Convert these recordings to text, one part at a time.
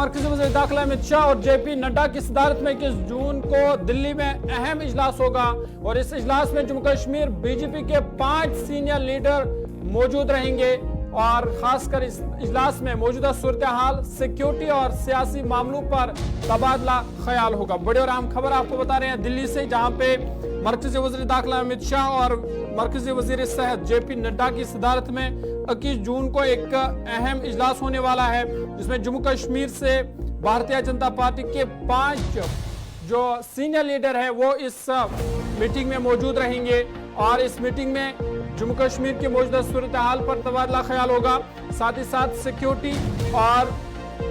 मरकज़ी वज़ीर दाखिला अमित शाह और जेपी नड्डा की सदारत में 21 जून को दिल्ली में अहम इजलास होगा और इस इजलास में जम्मू कश्मीर बीजेपी के 5 सीनियर लीडर मौजूद रहेंगे और खासकर इस इजलास में मौजूदा सूरत हाल, सिक्योरिटी और सियासी मामलों पर तबादला ख्याल होगा। बड़ी और अहम खबर आपको बता रहे हैं दिल्ली से, जहां पे मरकज़ी वज़ीर दाखिला अमित शाह और मरकज़ी वज़ीर सेहत जेपी नड्डा की सदारत में 21 जून को एक अहम इजलास होने वाला है, जिसमें जम्मू कश्मीर से भारतीय जनता पार्टी के 5 जो सीनियर लीडर है वो इस मीटिंग में मौजूद रहेंगे और इस मीटिंग में जम्मू कश्मीर की मौजूदा सूरत हाल पर तबादला ख्याल होगा। साथ ही साथ सिक्योरिटी और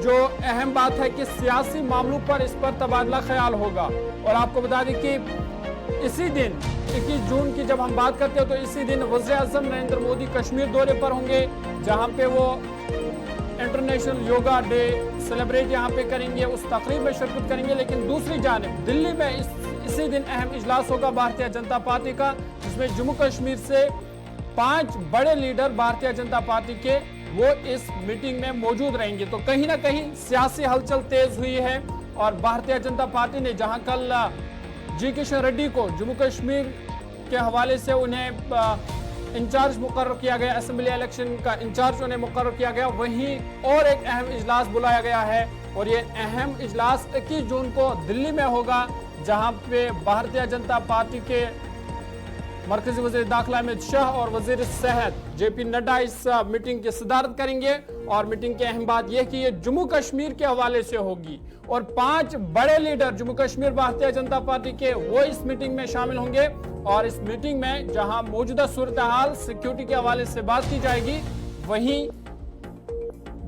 जो अहम बात है कि सियासी मामलों पर इस पर तबादला ख्याल होगा। और आपको बता दें कि इसी दिन 21 जून की जब हम बात करते हैं तो इसी दिन वज़ीर आज़म नरेंद्र मोदी कश्मीर दौरे पर होंगे, जहां पे वो इंटरनेशनल योगा डे सेलिब्रेट यहाँ पे करेंगे, उस तकरीब में शिरकत करेंगे। लेकिन दूसरी जानिब दिल्ली में इसी दिन अहम इजलास होगा भारतीय जनता पार्टी का, जिसमें जम्मू कश्मीर से 5 बड़े लीडर भारतीय जनता पार्टी के वो इस मीटिंग में मौजूद रहेंगे। तो कहीं ना कहीं सियासी हलचल तेज हुई है और भारतीय जनता पार्टी ने जहां कल जी किशन रेड्डी को जम्मू कश्मीर के हवाले से उन्हें इंचार्ज मुकर्रर किया गया, असेंबली इलेक्शन का इंचार्ज उन्हें मुकर्रर किया गया, वहीं और एक अहम इजलास बुलाया गया है और ये अहम इजलास 21 जून को दिल्ली में होगा, जहां पे भारतीय जनता पार्टी के मरकज़ी वज़ीर दाखिला अमित शाह और वज़ीर सेहत जेपी नड्डा इस मीटिंग की सदारत करेंगे। और मीटिंग की अहम बात यह कि ये जम्मू कश्मीर के हवाले से होगी और 5 बड़े लीडर जम्मू कश्मीर भारतीय जनता पार्टी के वो इस मीटिंग में शामिल होंगे और इस मीटिंग में जहां मौजूदा सूरत हाल, सिक्योरिटी के हवाले से बात की जाएगी, वहीं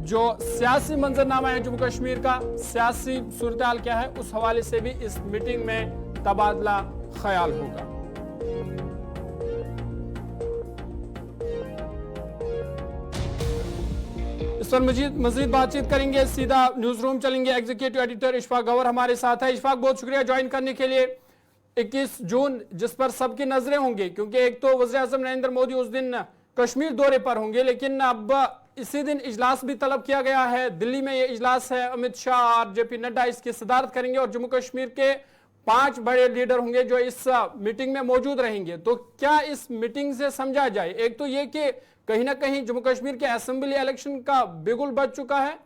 जो सियासी मंजरनामा है जम्मू कश्मीर का, सियासी सूरत हाल क्या है, उस हवाले से भी इस मीटिंग में तबादला ख्याल होगा। इस पर मजीद बातचीत करेंगे, सीधा न्यूज रूम चलेंगे। एग्जीक्यूटिव एडिटर इशफाक गवर हमारे साथ है। इशफाक, बहुत शुक्रिया ज्वाइन करने के लिए। 21 जून जिस पर सबकी नजरें होंगी, क्योंकि एक तो वज़ीर आज़म नरेंद्र मोदी उस दिन कश्मीर दौरे पर होंगे, लेकिन अब इसी दिन इजलास भी तलब किया गया है। दिल्ली में ये इजलास है, अमित शाह और जेपी नड्डा इसकी सदारत करेंगे और जम्मू कश्मीर के 5 बड़े लीडर होंगे जो इस मीटिंग में मौजूद रहेंगे। तो क्या इस मीटिंग से समझा जाए, एक तो ये कि कहीं ना कहीं जम्मू कश्मीर के असेंबली इलेक्शन का बिगुल बज चुका है?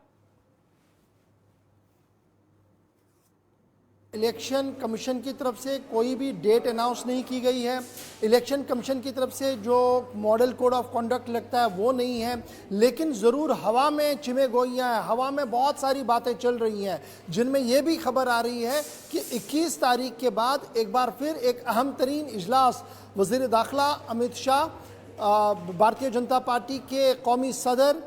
इलेक्शन कमीशन की तरफ से कोई भी डेट अनाउंस नहीं की गई है। इलेक्शन कमीशन की तरफ से जो मॉडल कोड ऑफ कंडक्ट लगता है वो नहीं है, लेकिन ज़रूर हवा में चिमे गोइयाँ हैं, हवा में बहुत सारी बातें चल रही हैं, जिनमें यह भी खबर आ रही है कि 21 तारीख के बाद एक बार फिर एक अहम तरीन इजलास वज़ीर दाखिला अमित शाह, भारतीय जनता पार्टी के कौमी सदर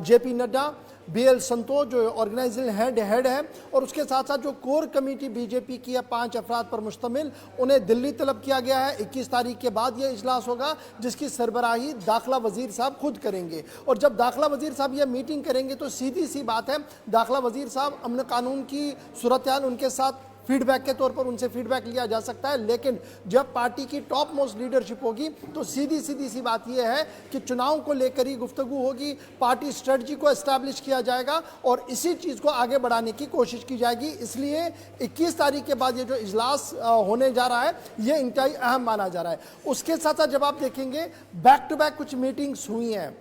जेपी नड्डा, BL संतोष जो ऑर्गेनाइजिंग हेड है और उसके साथ साथ जो कोर कमेटी बीजेपी की है 5 अफराद पर मुश्तमिल, उन्हें दिल्ली तलब किया गया है। 21 तारीख के बाद ये इजलास होगा, जिसकी सरबराही दाखिला वजीर साहब खुद करेंगे। और जब दाखिला वजीर साहब ये मीटिंग करेंगे तो सीधी सी बात है, दाखिला वजीर साहब अमन कानून की सूरत हाल उनके साथ फीडबैक के तौर पर उनसे फीडबैक लिया जा सकता है, लेकिन जब पार्टी की टॉप मोस्ट लीडरशिप होगी तो सीधी सी बात यह है कि चुनाव को लेकर ही गुफ्तगू होगी, पार्टी स्ट्रेटजी को एस्टैब्लिश किया जाएगा और इसी चीज़ को आगे बढ़ाने की कोशिश की जाएगी। इसलिए 21 तारीख के बाद ये जो इजलास होने जा रहा है ये इंतहाई अहम माना जा रहा है। उसके साथ साथ जब आप देखेंगे बैक टू बैक कुछ मीटिंग्स हुई हैं,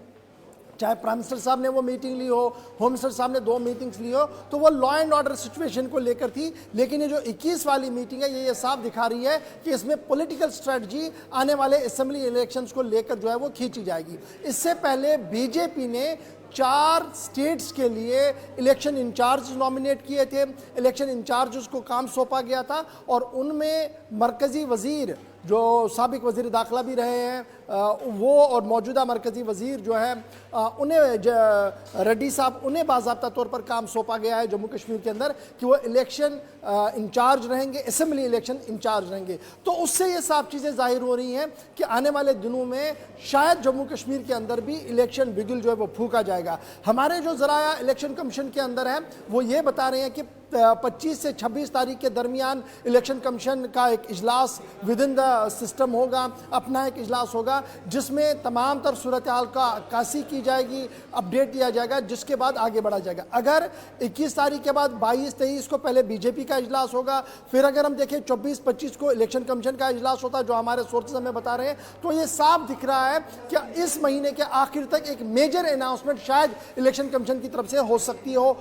चाहे प्राइम मिनिस्टर साहब ने वो मीटिंग ली हो, होम मिनिस्टर साहब ने 2 मीटिंग्स ली हो, तो वो लॉ एंड ऑर्डर सिचुएशन को लेकर थी। लेकिन ये जो 21 वाली मीटिंग है ये साफ दिखा रही है कि इसमें पॉलिटिकल स्ट्रेटजी आने वाले असेंबली इलेक्शंस को लेकर जो है वो खींची जाएगी। इससे पहले बीजेपी ने 4 स्टेट्स के लिए इलेक्शन इंचार्ज नॉमिनेट किए थे, इलेक्शन इंचार्ज को काम सौंपा गया था और उनमें मरकज़ी वज़ीर जो साबिक वज़ीर दाखिला भी रहे हैं वो और मौजूदा मरकज़ी वज़ीर जो है उन्हें रेड्डी साहब, उन्हें बाज़ाब्ता तौर पर काम सौंपा गया है जम्मू कश्मीर के अंदर कि वो इलेक्शन इंचार्ज रहेंगे, असेंबली इलेक्शन इंचार्ज रहेंगे। तो उससे ये साफ चीज़ें जाहिर हो रही हैं कि आने वाले दिनों में शायद जम्मू कश्मीर के अंदर भी इलेक्शन बिगुल जो है वो फूका जाएगा। हमारे जो ज़राया इलेक्शन कमीशन के अंदर हैं वो ये बता रहे हैं कि 25 से 26 तारीख के दरमियान इलेक्शन कमीशन का एक इजलास विद इन द सिस्टम होगा, अपना एक इजलास होगा होगा, जिसमें तमाम तर सूरत हाल का अक्कासी की जाएगी, अपडेट दिया जाएगा, जिसके बाद आगे बढ़ा जाएगा। अगर 21 तारीख के बाद 22-23 को पहले बीजेपी का इजलास होगा, फिर अगर हम देखें 24-25 को इलेक्शन कमीशन का इजलास होता है, जो हमारे सोर्सेज हमें बता रहे हैं, तो ये साफ दिख रहा है कि इस महीने के आखिर तक एक मेजर अनाउंसमेंट शायद इलेक्शन कमीशन की तरफ से हो सकती हो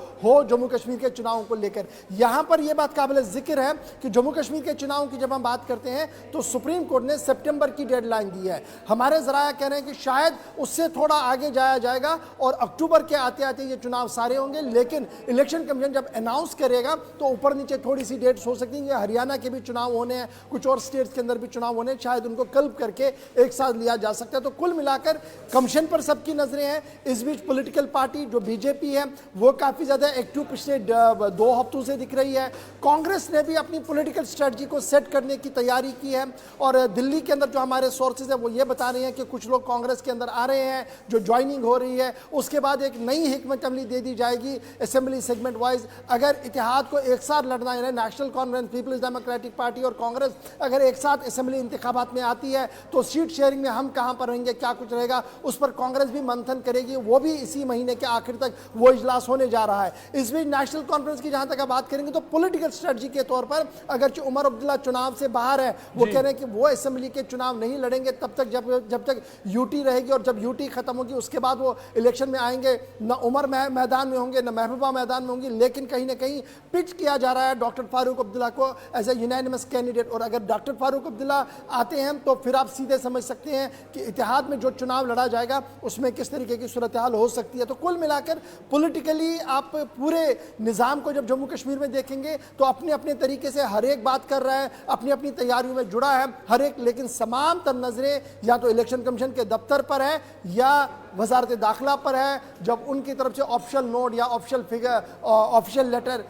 जम्मू कश्मीर के चुनावों को लेकर। यहां पर यह बात काबिल जिक्र है कि जम्मू कश्मीर के चुनाव की जब हम बात करते हैं तो सुप्रीम कोर्ट ने सितंबर की डेडलाइन दी है। हमारे जराया कह रहे हैं कि शायद उससे थोड़ा आगे जाया जाएगा और अक्टूबर के आते आते ये चुनाव सारे होंगे, लेकिन इलेक्शन कमीशन जब अनाउंस करेगा तो ऊपर नीचे थोड़ी सी डेट्स हो सकती हैं। हरियाणा के भी चुनाव होने हैं, कुछ और स्टेट्स के अंदर भी चुनाव होने, शायद उनको क्लब करके एक साथ लिया जा सकता है। तो कुल मिलाकर कमीशन पर सबकी नजरें हैं। इस बीच पॉलिटिकल पार्टी जो बीजेपी है वो काफी ज्यादा एक्टिव पिछले 2 हफ्तों से दिख रही है। कांग्रेस ने भी अपनी पॉलिटिकल स्ट्रेटजी को सेट करने की तैयारी की है और दिल्ली के अंदर जो हमारे सोर्सेज है वो ये बता रहे हैं कि कुछ लोग कांग्रेस के अंदर आ रहे हैं, जो ज्वाइनिंग हो रही है उसके बाद एक नई हिकमत अमली दे दी जाएगी असेंबली सेगमेंट वाइज। अगर इत्तेहाद को एक साथ लड़ना है, नेशनल कॉन्फ्रेंस, पीपल्स डेमोक्रेटिक पार्टी और कांग्रेस अगर एक साथ असेंबली इंतखाबात में आती है तो सीट शेयरिंग में हम कहां पर रहेंगे, क्या कुछ रहेगा, उस पर कांग्रेस भी मंथन करेगी। वो भी इसी महीने के आखिर तक वो इजलास होने जा रहा है। इस बीच नेशनल कॉन्फ्रेंस की जहां तक आप बात करेंगे तो पॉलिटिकल स्ट्रेटजी के तौर पर अगर उमर अब्दुल्ला चुनाव से बाहर है, वो कह रहे हैं कि वो असेंबली के चुनाव नहीं लड़ेंगे तब तक जब तक यूटी रहेगी, और जब यूटी खत्म होगी उसके बाद वो इलेक्शन में आएंगे। न उमर मैदान में होंगे, न महबूबा मैदान में होंगी, लेकिन कहीं ना कहीं पिच किया जा रहा है डॉक्टर फारूक अब्दुल्ला को एज ए यूनानिमस कैंडिडेट। और अगर डॉक्टर फारूक अब्दुल्ला आते हैं तो फिर आप सीधे समझ सकते हैं कि इत्तेहाद में जो चुनाव लड़ा जाएगा उसमें किस तरीके की सूरत हाल हो सकती है। तो कुल मिलाकर पॉलिटिकली आप पूरे निज़ाम को जब जम्मू कश्मीर में देखेंगे तो अपने अपने तरीके से हर एक बात कर रहा है, अपनी अपनी तैयारियों में जुड़ा है हर एक, लेकिन तमाम तर नजरें या तो इलेक्शन कमीशन के दफ्तर पर है या वजारत दाखिला पर है। जब उनकी तरफ से ऑफिशियल नोट या official figure, official letter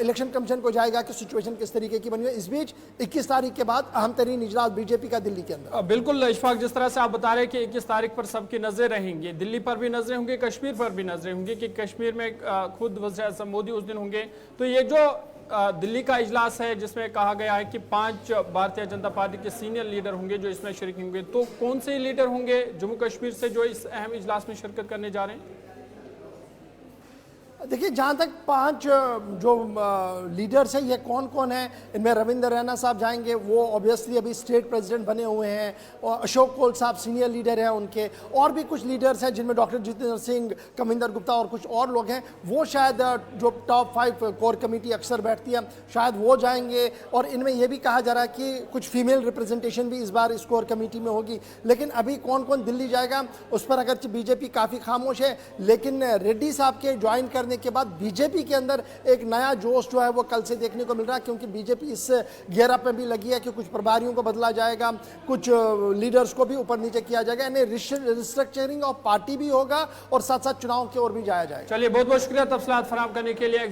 Election Commission को जाएगा कि सिचुएशन किस तरीके की बनी है। इस बीच 21 तारीख के बाद अहम तरीन इजलास बीजेपी का दिल्ली के अंदर। बिल्कुल इशफाक, जिस तरह से आप बता रहे हैं कि 21 तारीख पर सबकी नजरें रहेंगी, दिल्ली पर भी नजरें होंगी, कश्मीर पर भी नजरें होंगी कि कश्मीर में खुद वज़ीर आज़म मोदी उस दिन होंगे। तो ये जो दिल्ली का इजलास है जिसमें कहा गया है कि 5 भारतीय जनता पार्टी के सीनियर लीडर होंगे जो इसमें शरीक होंगे, तो कौन से लीडर होंगे जम्मू कश्मीर से जो इस अहम इजलास में शिरकत करने जा रहे हैं? देखिए, जहाँ तक 5 जो लीडर्स हैं ये कौन कौन है, इनमें रविंद्र रैना साहब जाएंगे, वो ऑब्वियसली अभी स्टेट प्रेसिडेंट बने हुए हैं, और अशोक कोल साहब सीनियर लीडर हैं उनके, और भी कुछ लीडर्स हैं जिनमें डॉक्टर जितेंद्र सिंह, कमिंदर गुप्ता और कुछ और लोग हैं। वो शायद जो टॉप 5 कोर कमेटी अक्सर बैठती है शायद वो जाएंगे। और इनमें यह भी कहा जा रहा है कि कुछ फीमेल रिप्रेजेंटेशन भी इस बार इस कोर कमेटी में होगी। लेकिन अभी कौन कौन दिल्ली जाएगा उस पर अगर बीजेपी काफ़ी खामोश है, लेकिन रेड्डी साहब के ज्वाइन करने के बाद बीजेपी के अंदर एक नया जोश जो है वो कल से देखने को मिल रहा है, क्योंकि बीजेपी इस घेराव में भी लगी है कि कुछ प्रभारियों को बदला जाएगा, कुछ लीडर्स को भी ऊपर नीचे किया जाएगा, यानी रिस्ट्रक्चरिंग ऑफ पार्टी भी होगा और साथ साथ चुनाव की ओर भी जाया जाएगा। चलिए, बहुत बहुत शुक्रिया तफसीलात फराहम करने के लिए।